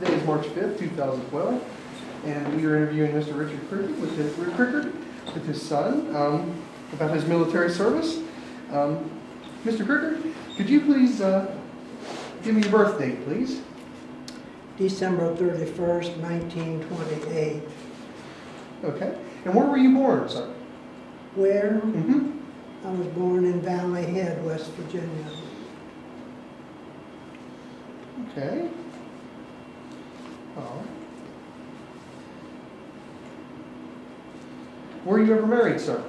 Today is March 5th, 2012, and we are interviewing Mr. Richard Crickard with his son about his military service. Mr. Crickard, could you please give me your birth date, please? December 31st, 1928. Okay. And where were you born, sir? Where? Mm-hmm. I was born in Valleyhead, West Virginia. Okay. All right. Were you ever married, sir?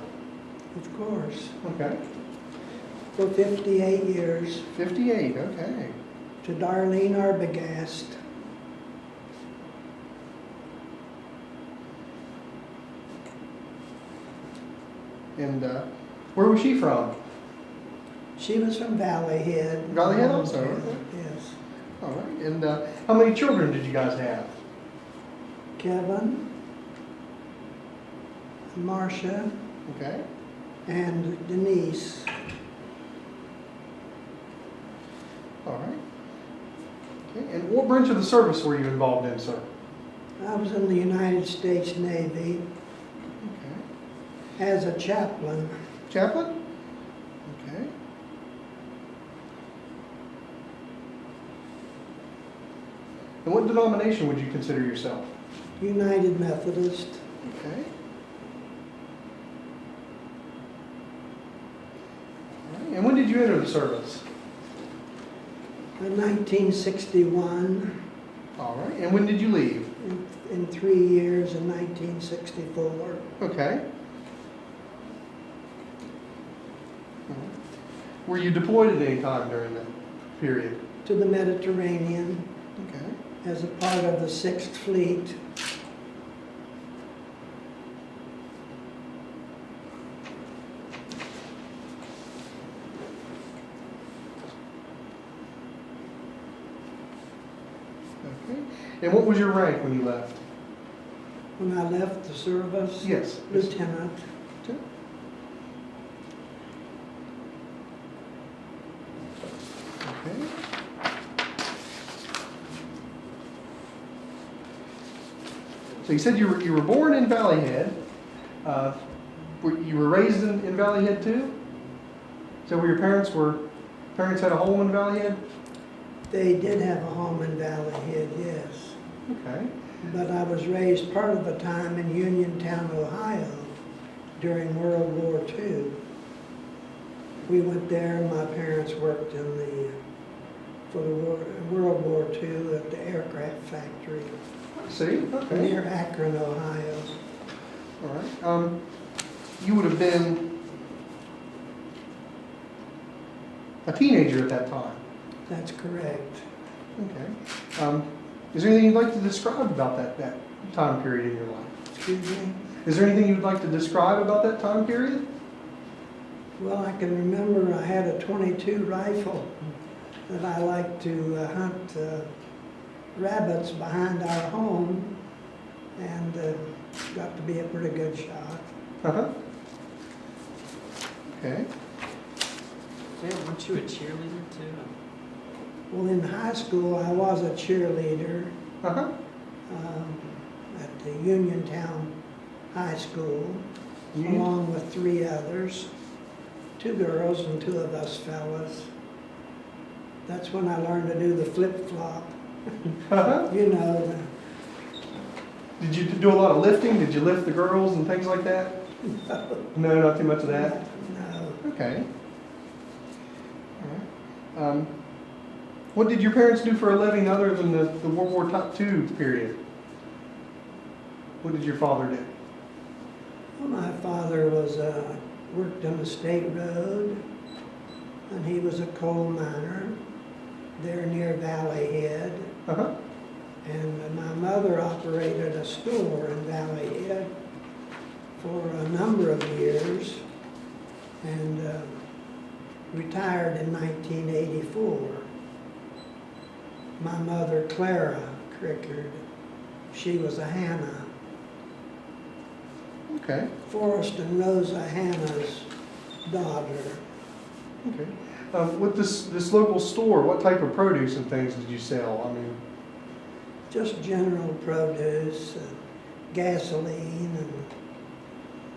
Of course. Okay. For 58 years. 58, okay. To Darlene Arbogast. And where was she from? She was from Valleyhead. Valleyhead also? Yes. All right. And how many children did you guys have? Kevin, Marcia, Okay. and Denise. All right. Okay. And what branch of the service were you involved in, sir? I was in the United States Navy Okay. as a chaplain. Chaplain? Okay. And what denomination would you consider yourself? United Methodist. Okay. All right. And when did you enter the service? In 1961. All right. And when did you leave? In 3 years in 1964. Okay. All right. Were you deployed at any time during that period? To the Mediterranean Okay. as a part of the 6th Fleet. Okay. And what was your rank when you left? When I left the service, Yes. lieutenant. Okay. Okay. So you said you were born in Valleyhead. You were raised in Valleyhead too? So where your parents had a home in Valleyhead? They did have a home in Valleyhead, yes. Okay. But I was raised part of the time in Uniontown, Ohio during World War II. We went there and my parents worked for the World War II at the aircraft factory I see. Okay. near Akron, Ohio. All right. You would have been a teenager at that time. That's correct. Okay. Is there anything you'd like to describe about that time period in your life? Excuse me? Is there anything you'd like to describe about that time period? Well, I can remember I had a .22 rifle that I liked to hunt rabbits behind our home, and got to be a pretty good shot. Uh-huh. Okay. Yeah, weren't you a cheerleader too? Well, in high school, I was a cheerleader Uh-huh. at the Uniontown High School, along with 3 others, 2 girls and 2 of us fellas. That's when I learned to do the flip-flop. Uh-huh. You know, Did you do a lot of lifting? Did you lift the girls and things like that? No, not too much of that? no. Okay. All right. What did your parents do for a living other than the World War II period? What did your father do? Well, my father was worked on a state road, and he was a coal miner there near Valleyhead. Uh-huh. And my mother operated a store in Valleyhead for a number of years, and retired in 1984. My mother, Clara Crickard, she was a Hannah. Okay. Forrest and Rosa Hannah's daughter. Okay. With this local store, what type of produce and things did you sell? I mean, just general produce, gasoline and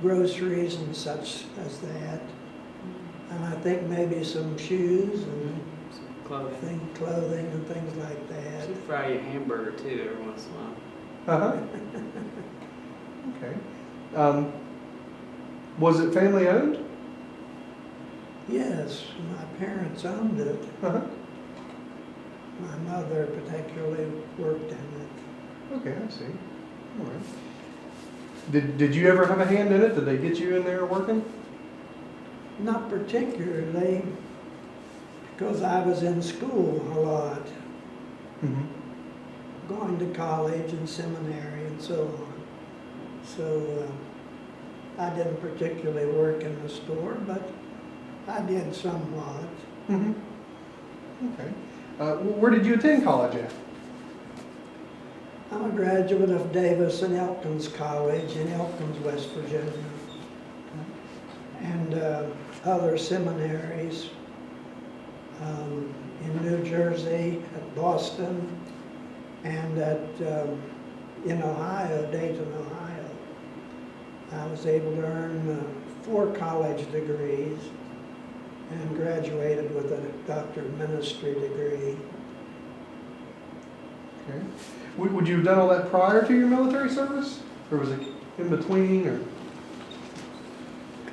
groceries and such as that. And I think maybe some shoes and Clothing. clothing and things like You that. should fry you a hamburger too every once in a while. Uh-huh. Okay. Was it family owned? Yes, my parents owned it. Uh-huh. My mother particularly worked in it. Okay, I see. All right. Did you ever have a hand in it? Did they get you in there working? Not particularly, because I was in school a lot, Mm-hmm. going to college and seminary and so on. So I didn't particularly work in the store, but I did somewhat. Mm-hmm. Okay. Where did you attend college at? I'm a graduate of Davis and Elkins College in Elkins, West Virginia, and other seminaries in New Jersey, at Boston, and in Ohio, Dayton, Ohio. I was able to earn 4 college degrees and graduated with a Doctor of Ministry degree. Okay. Would you have done all that prior to your military service? Or was it in between? Or?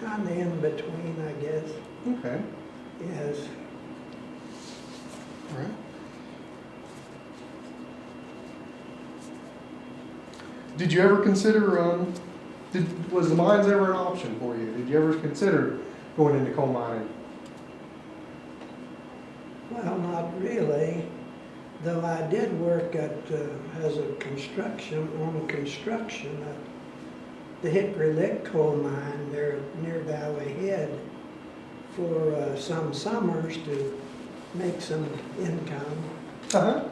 Kind of in between, I guess. Okay. Yes. All right. Did you ever consider, was the mines ever an option for you? Did you ever consider going into coal mining? Well, not really, though I did work at, as a construction, at the Hickory Lick coal mine there near Valleyhead for some summers to make some income, Uh-huh.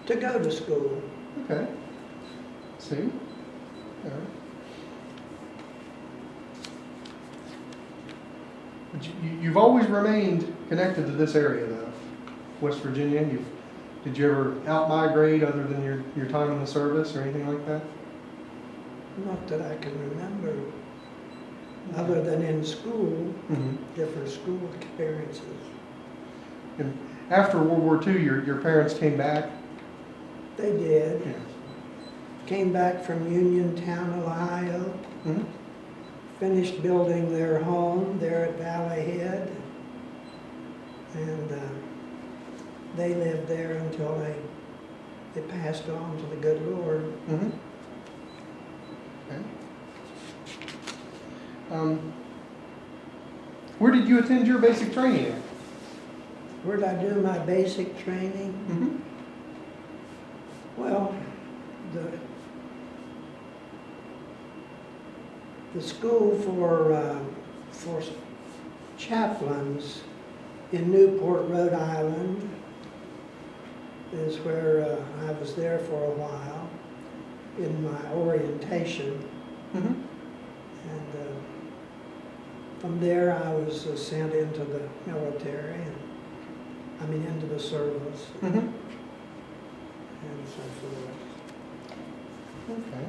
to go to school. Okay. See? All right. But you've always remained connected to this area, though, West Virginia. Did you ever out-migrate other than your time in the service or anything like that? Not that I can remember, other than in school, Mm-hmm. different school experiences. And after World War II, your parents came back? They did. Yeah. Came back from Uniontown, Ohio, Mm-hmm. finished building their home there at Valleyhead, and they lived there until they passed on to the good Lord. Mm-hmm. Okay. Where did you attend your basic training at? Where did I do my basic training? Mm-hmm. Well, the school for chaplains in Newport, Rhode Island, is where I was there for a while in my orientation, Mm-hmm. and from there I was sent into the military, into the service, Mm-hmm. and so forth. Okay.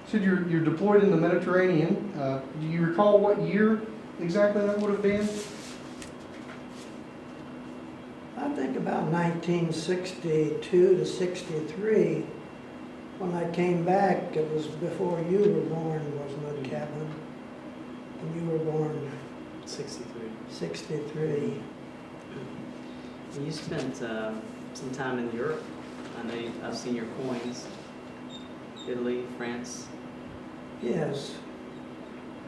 Said you're deployed in the Mediterranean. Do you recall what year exactly that would have been? I think about 1962 to 63. When I came back, it was before you were born, wasn't it, Chaplin? And you were born 63. 63. You spent some time in Europe. I know I've seen your coins. Italy, France. Yes.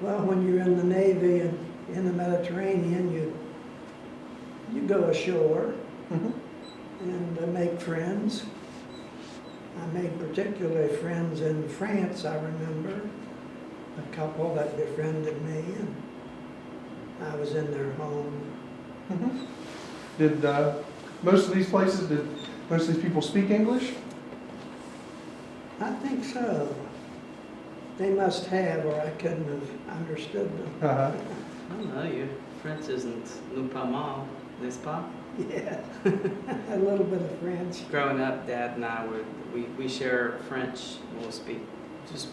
Well, when you're in the Navy and in the Mediterranean, you go ashore Mm-hmm. and make friends. I made particularly friends in France, I remember. A couple that befriended me, and I was in their home. Mm-hmm. Did most of these people speak English? I think so. They must have, or I couldn't have understood them. Uh-huh. I don't know, your French isn't nous pas mal, n'est-ce pas? Yeah, a little bit of French. Growing up, Dad and I we share French. We'll speak. Just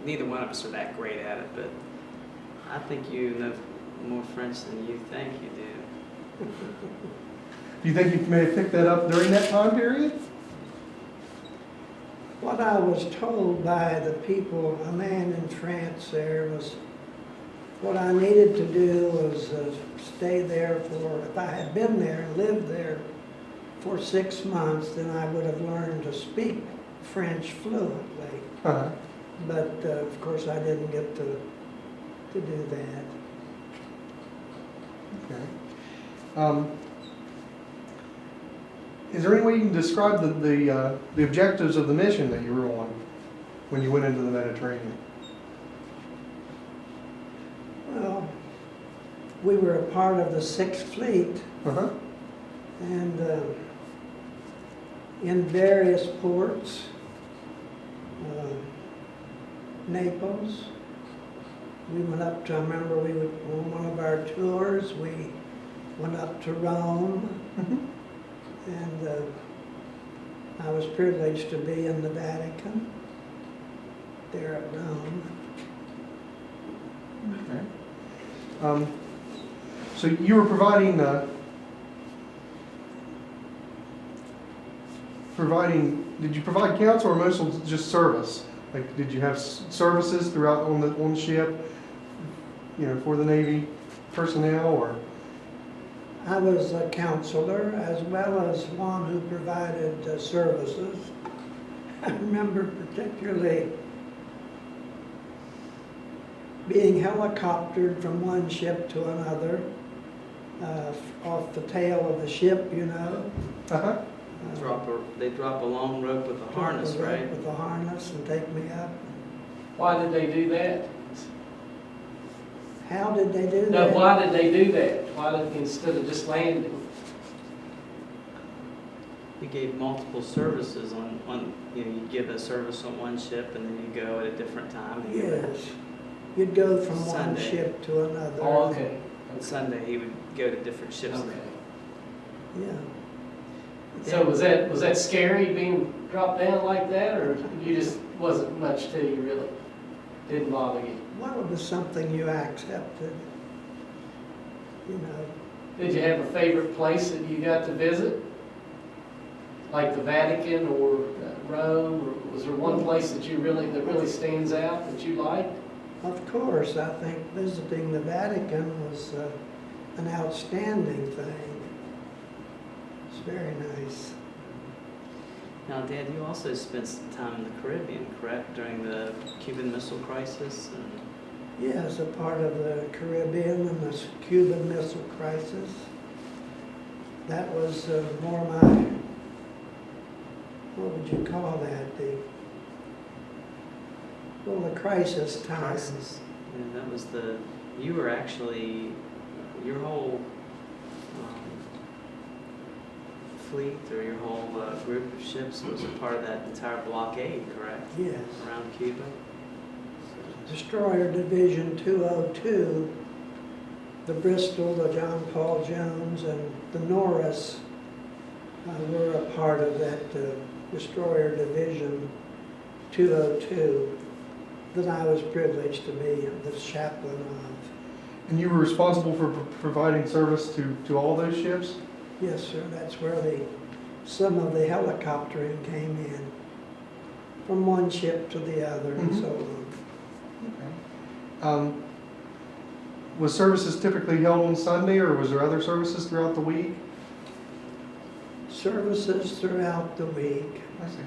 neither one of us are that great at it, but I think you know more French than you think you do. Do you think you may have picked that up during that time period? What I was told by the people, a man in France there, was what I needed to do was stay there for, if I had been there and lived there for 6 months, then I would have learned to speak French fluently. Uh-huh. But of course I didn't get to do that. Okay. Is there any way you can describe the objectives of the mission that you were on when you went into the Mediterranean? Well, we were a part of the 6th Fleet, Uh-huh. and in various ports, Naples. We went up to, I remember we would, on one of our tours, we went up to Rome, Mm-hmm. and I was privileged to be in the Vatican, there at Rome. Okay. So you were providing, did you provide counsel or mostly just service? Like, did you have services throughout on the ship, you know, for the Navy personnel, or? I was a counselor as well as one who provided services. I remember particularly being helicoptered from one ship to another, off the tail of the ship, you know. Uh-huh. They drop a long rope with a harness, Drop the rope right? with a harness and take me up. Why did they do that? How did they do No, that? why did they do that? Why did, instead of just landing? You gave multiple services on you know, you give a service on one ship and then you go at a different time. And Yes. You'd go from one Sunday. ship to another. Oh, okay. On Sunday, he would go to different ships. Okay. Yeah. So was that scary being dropped down like that, or you just wasn't much to you really? Didn't bother you? Well, it was something you accepted, you know. Did you have a favorite place that you got to visit? Like the Vatican or Rome, or was there one place that really stands out that you liked? Of course, I think visiting the Vatican was an outstanding thing. It's very nice. Now, Dad, you also spent some time in the Caribbean, correct, during the Cuban Missile Crisis? And Yes, a part of the Caribbean and the Cuban Missile Crisis. That was more my, what would you call that? The crisis time. crisis. Yeah, that was you were actually, your whole fleet or your whole group of ships was a part of that entire blockade, correct? Yes. Around Cuba? Destroyer Division 202, the Bristol, the John Paul Jones, and the Norris were a part of that Destroyer Division 202 that I was privileged to be the chaplain of. And you were responsible for providing service to all those ships? Yes, sir, that's where some of the helicoptering came in, from one ship to the other and Mhm. so on. Okay. Was services typically held on Sunday, or was there other services throughout the week? Services throughout the week. I see.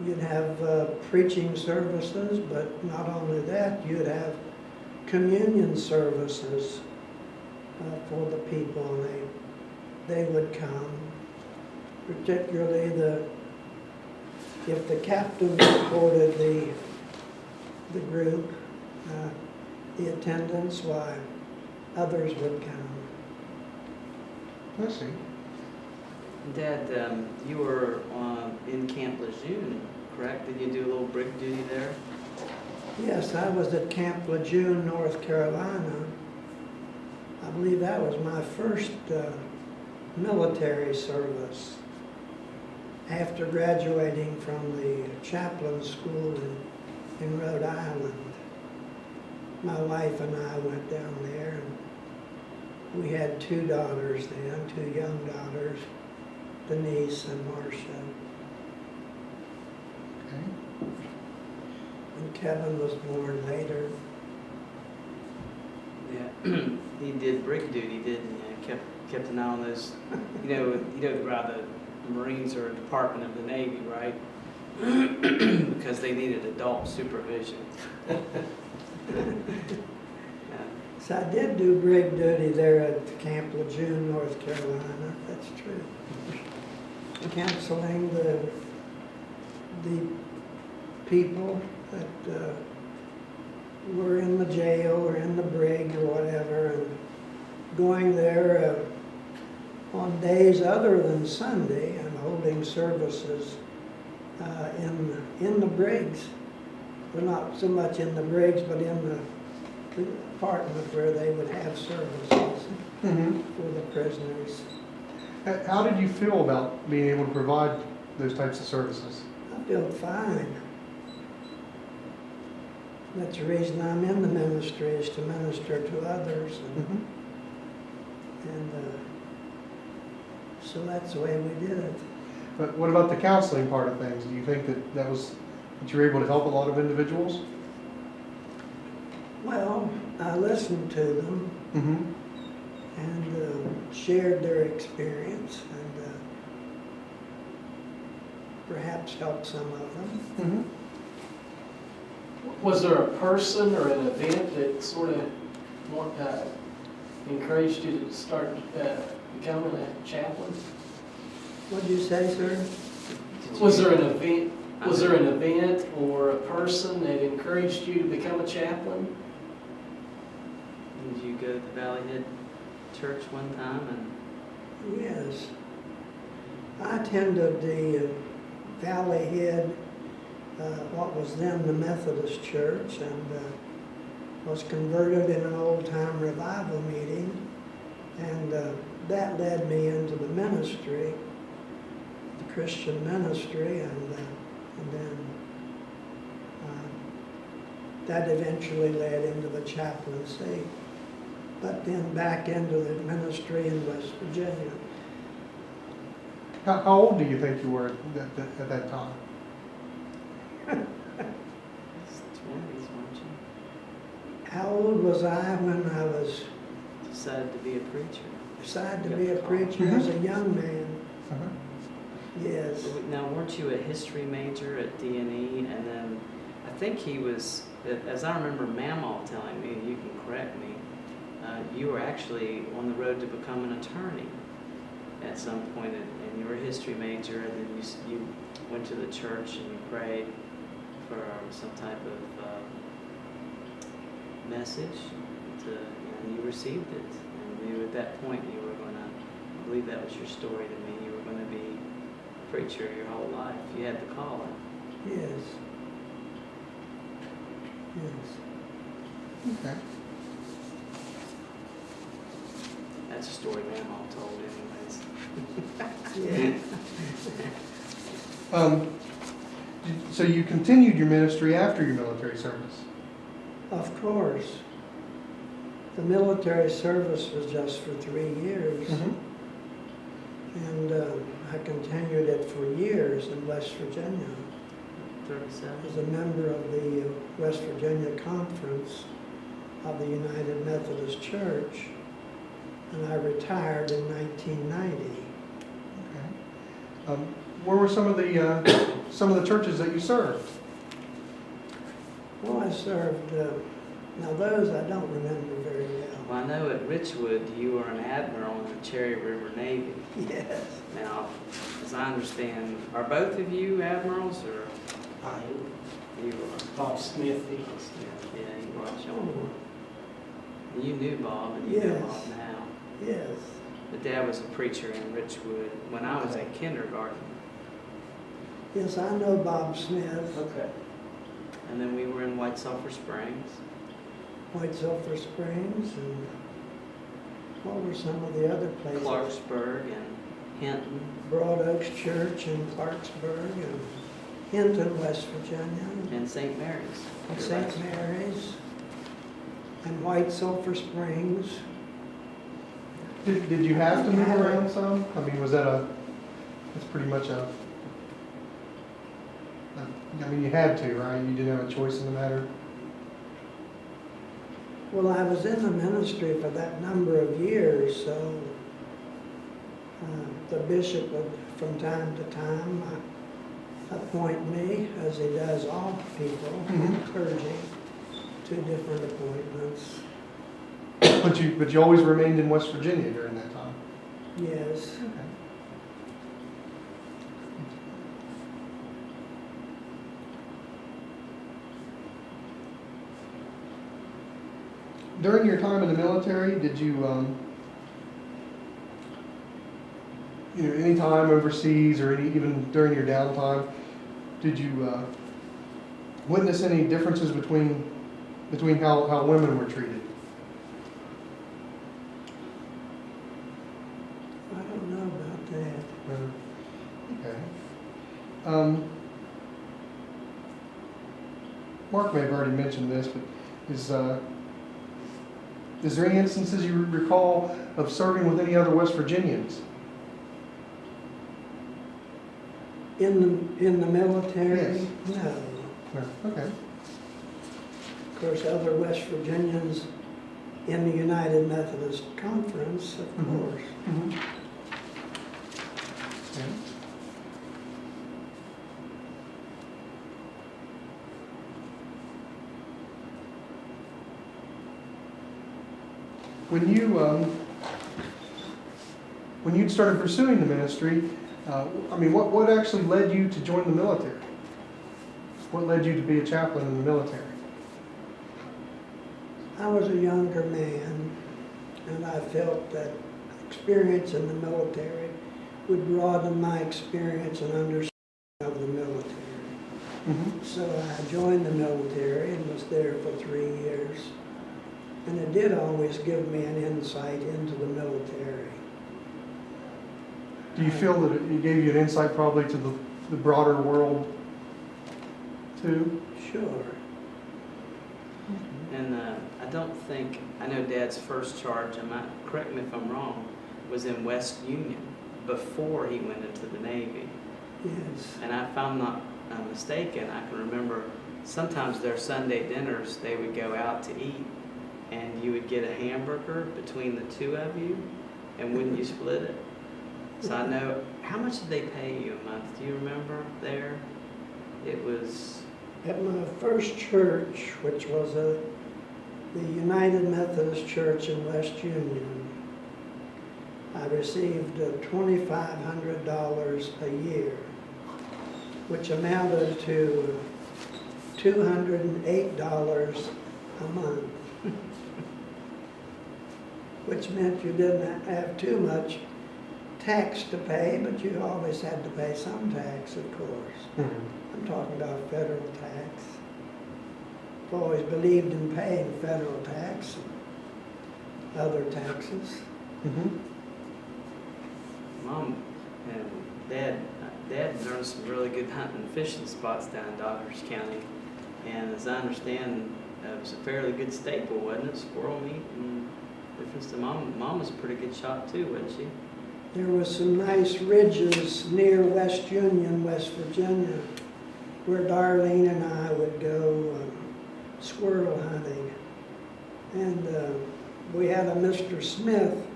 You'd have preaching services, but not only that, you'd have communion services for the people, and they would come. Particularly if the captain reported the group, the attendance, why others would come. I see. Dad, you were in Camp Lejeune, correct? Did you do a little brig duty there? Yes, I was at Camp Lejeune, North Carolina. I believe that was my first military service after graduating from the Chaplin school in Rhode Island. My wife and I went down there, and we had 2 daughters then, 2 young daughters, Denise and Marcia. Okay. And Kevin was born later. Yeah, he did brig duty, didn't he? Kept an eye on those. You know the Marines are a department of the Navy, right? Because they needed adult supervision. So I did do brig duty there at Camp Lejeune, North Carolina. That's true. Counseling the people that were in the jail or in the brig or whatever, and going there on days other than Sunday and holding services in the brigs. Well, not so much in the brigs, but in the apartment where they would have services Mm-hmm. for the prisoners. How did you feel about being able to provide those types of services? I feel fine. That's the reason I'm in the ministry, is to minister to others. And so that's the way we did it. But what about the counseling part of things? Do you think that you were able to help a lot of individuals? Well, I listened to them Mm-hmm. and shared their experience and perhaps helped some of them. Mm-hmm. Was there a person or an event that sort of encouraged you to start becoming a chaplain? What'd you say, sir? Was there an event? Was there an event or a person that encouraged you to become a chaplain? Did you go to the Valleyhead church one time? And Yes. I attended the Valleyhead, what was then the Methodist Church, and was converted in an old-time revival meeting, and that led me into the ministry, the Christian ministry, and then that eventually led into the chaplaincy, but then back into the ministry in West Virginia. How old do you think you were at that time? it's 20s, weren't you? How old was I when I was Decided to be a preacher. decided to be a preacher as a young man? Uh-huh. Yes. Now, weren't you a history major at D&E? And then I think he was, as I remember Mamaw telling me, you can correct me, you were actually on the road to become an attorney at some point, and you were a history major, and then you went to the church and you prayed for some type of message, and you received it. And you, at that point, you were going to, I believe that was your story to me, you were going to be a preacher your whole life. You had the calling. Yes. Yes. Okay. That's a story Mamaw told anyways. Yeah. So you continued your ministry after your military service? Of course. The military service was just for 3 years. Mm-hmm. And I continued it for years in West Virginia. 37. As a member of the West Virginia Conference of the United Methodist Church. And I retired in 1990. Okay. Where were some of the churches that you served? Well, I served, now those I don't remember very well. Well, I know at Richwood you were an admiral in the Cherry River Navy. Yes. Now, as I understand, are both of you admirals, or you were? Bob Smithy. Yeah, you watch on. You knew Bob, and you know Yes. Bob now. Yes. But Dad was a preacher in Richwood when I was in kindergarten. Yes, I know Bob Smith. Okay. And then we were in White Sulphur Springs. White Sulphur Springs, and what were some of the other places? Clarksburg and Hinton. Broad Oaks Church in Clarksburg, and Hinton, West Virginia, And St. Mary's. and St. Mary's, and White Sulphur Springs. Did you have to move around some? I mean, was that that's pretty much I mean, you had to, right? You didn't have a choice in the matter? Well, I was in the ministry for that number of years, so the bishop would, from time to time, appoint me, as he does all people, clergy, to different appointments. But you always remained in West Virginia during that time? Yes. Okay. During your time in the military, did you, any time overseas or even during your downtime, did you witness any differences between how women were treated? I don't know about that. Okay. Mark may have already mentioned this, but is there any instances you recall of serving with any other West Virginians? In the military? Yes. No. No. Okay. Of course, other West Virginians in the United Methodist Conference, of course. Mm-hmm. Okay. When you'd started pursuing the ministry, I mean, what actually led you to join the military? What led you to be a chaplain in the military? I was a younger man, and I felt that experience in the military would broaden my experience and understanding of the military. Mm-hmm. So I joined the military and was there for 3 years. And it did always give me an insight into the military. Do you feel that it gave you an insight probably to the broader world too? Sure. And I don't think, I know Dad's first charge, correct me if I'm wrong, was in West Union before he went into the Navy. Yes. And if I'm not mistaken, I can remember sometimes their Sunday dinners, they would go out to eat and you would get a hamburger between the two of you, and wouldn't you split it? So I know, how much did they pay you a month? Do you remember there? It was... At my first church, which was the United Methodist Church in West Union, I received $2,500 a year, which amounted to $208 a month, which meant you didn't have too much tax to pay, but you always had to pay some tax, of course. Mm-hmm. I'm talking about federal tax. I've always believed in paying federal tax and other taxes. Mm-hmm. Mom and Dad learned some really good hunting and fishing spots down in Dodders County. And as I understand, it was a fairly good staple, wasn't it? Squirrel meat and different stuff. Mom was a pretty good shot too, wasn't she? There were some nice ridges near West Union, West Virginia, where Darlene and I would go squirrel hunting. And we had a Mr. Smith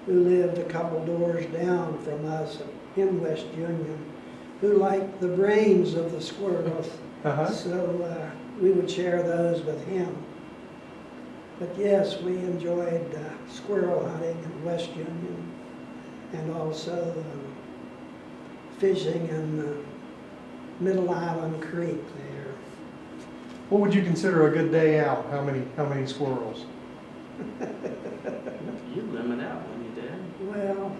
who lived a couple doors down from us in West Union, who liked the brains of the squirrels. Uh-huh. So we would share those with him. But yes, we enjoyed squirrel hunting in West Union, and also fishing in Middle Island Creek there. What would you consider a good day out? How many squirrels? You'd limit out when you did. Well,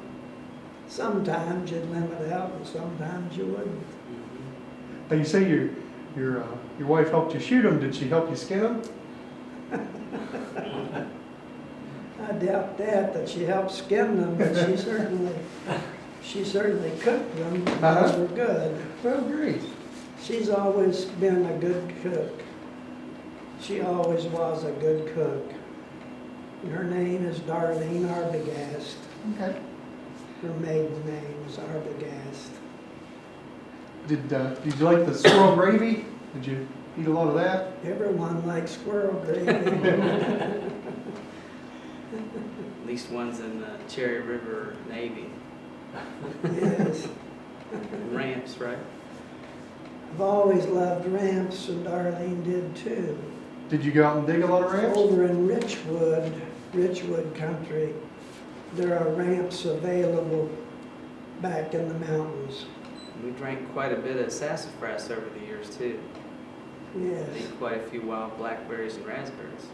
sometimes you'd limit out and sometimes you wouldn't. Mm-hmm. Now you say your wife helped you shoot them. Did she help you skin them? I doubt that she helped skin them, but she certainly cooked them. Those were good. Well, great. She's always been a good cook. She always was a good cook. And her name is Darlene Arbogast. Okay. Her maiden name is Arbogast. Did you like the squirrel gravy? Did you eat a lot of that? Everyone likes squirrel gravy. At least one's in the Cherry River Navy. Yes. Ramps, right? I've always loved ramps, and Darlene did too. Did you go out and dig a lot of ramps? Over in Richwood country, there are ramps available back in the mountains. We drank quite a bit of sassafras over the years too. Yes, I think quite a few wild blackberries and raspberries,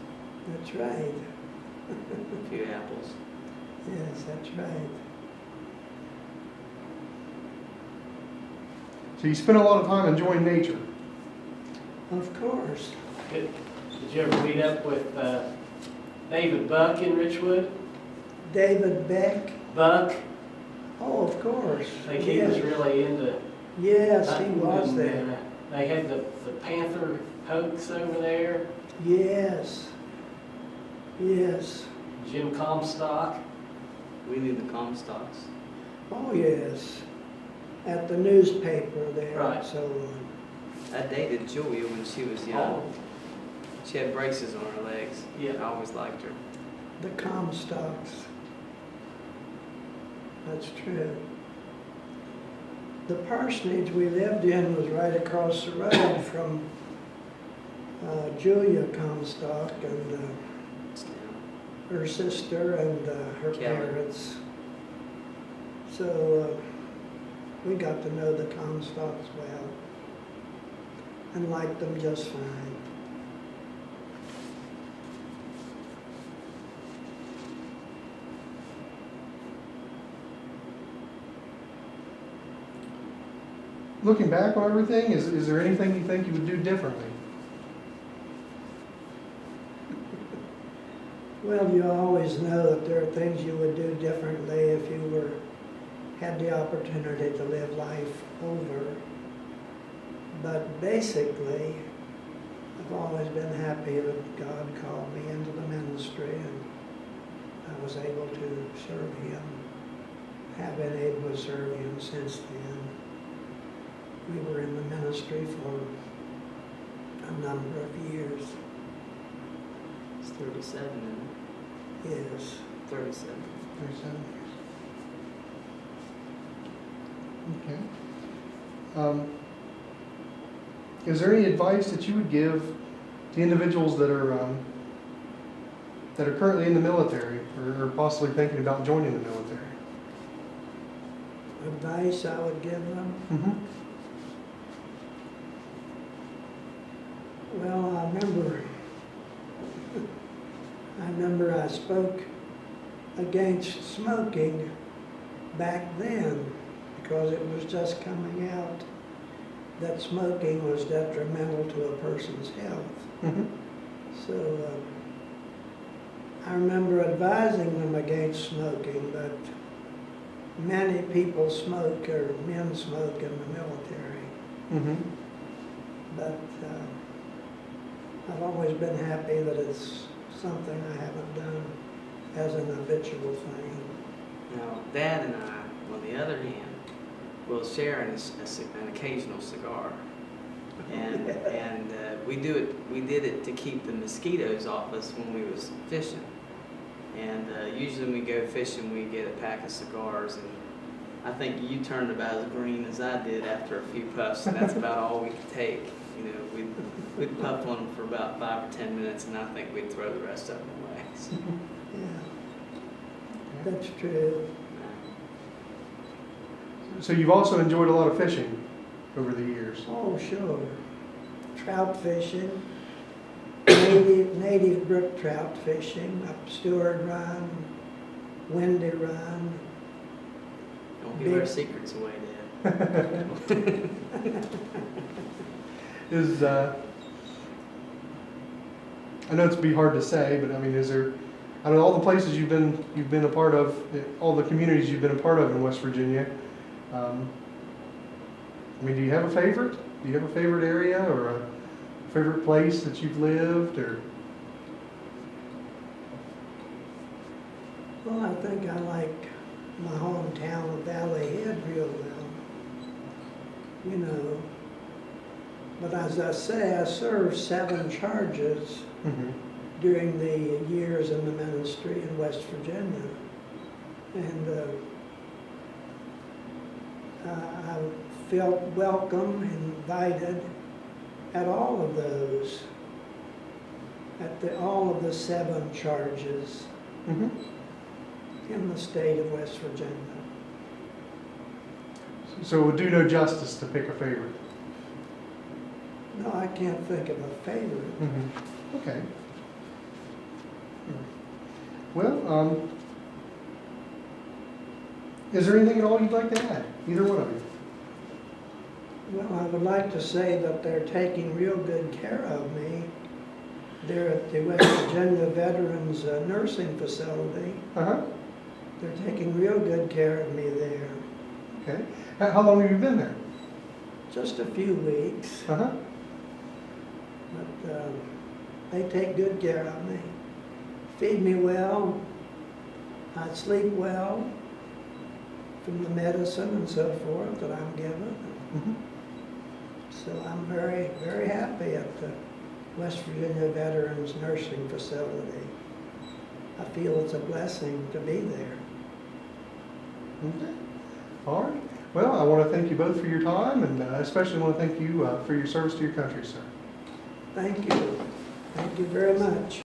that's right. a few apples. Yes, that's right. So you spent a lot of time enjoying nature. Of course. Did you ever meet up with David Buck in Richwood? David Beck. Buck, Oh, of course. I think he was really into Yes, he hunting, was and, there. They had the panther hoax over there, Yes. Yes. Jim Comstock. We knew the Comstocks. Oh, yes. At the newspaper there Right. and so on. I dated Julia when she was young. She had braces on her legs. Yeah. I always liked her. The Comstocks. That's true. The parsonage we lived in was right across the road from Julia Comstock and her sister and her Kelly. parents. So we got to know the Comstocks well and liked them just fine. Looking back on everything, is there anything you think you would do differently? Well, you always know that there are things you would do differently if you had the opportunity to live life over. But basically, I've always been happy that God called me into the ministry and I was able to serve Him, have been able to serve Him since then. We were in the ministry for a number of years. It's 37, isn't it? Yes. 37. 37 years. Okay. Is there any advice that you would give to individuals that are currently in the military or possibly thinking about joining the military? Advice I would give them? Mm-hmm. Well, I remember I spoke against smoking back then because it was just coming out that smoking was detrimental to a person's health. Mm-hmm. So I remember advising them against smoking, but many people smoke, or men smoke in the military. Mm-hmm. But I've always been happy that it's something I haven't done as an habitual thing. Now, Dad and I, on the other hand, will share an occasional cigar. And we did it to keep the mosquitoes off us when we was fishing. And usually when we go fishing, we get a pack of cigars. And I think you turned about as green as I did after a few puffs, and that's about all we could take. You know, we'd puff on them for about 5 or 10 minutes, and I think we'd throw the rest of them away. So, Yeah, that's true. So you've also enjoyed a lot of fishing over the years. Oh, sure. Trout fishing, native brook trout fishing, up Stewart Run, Windy Run. Don't give our secrets away, Dad. is, I know it'd be hard to say, but I mean, is there, out of all the places you've been a part of, all the communities you've been a part of in West Virginia, I mean, do you have a favorite? Do you have a favorite area or a favorite place that you've lived, or? Well, I think I like my hometown of Valleyhead real well, you know. But as I say, I served 7 charges Mhm. during the years in the ministry in West Virginia. And I felt welcome, invited at all of those, all of the 7 charges Mhm. in the state of West Virginia. So it would do no justice to pick a favorite. No, I can't think of a favorite. Mm-hmm. Okay. Well, is there anything at all you'd like to add? Either one of you? Well, I would like to say that they're taking real good care of me. They're at the West Virginia Veterans Nursing Facility. Uh-huh. They're taking real good care of me there. Okay. How long have you been there? Just a few weeks, Uh-huh. but they take good care of me. Feed me well. I sleep well from the medicine and so forth that I'm given. Mm-hmm. So I'm very, very happy at the West Virginia Veterans Nursing Facility. I feel it's a blessing to be there. Okay. All right. Well, I want to thank you both for your time, and especially want to thank you for your service to your country, sir. Thank you. Thank you very much.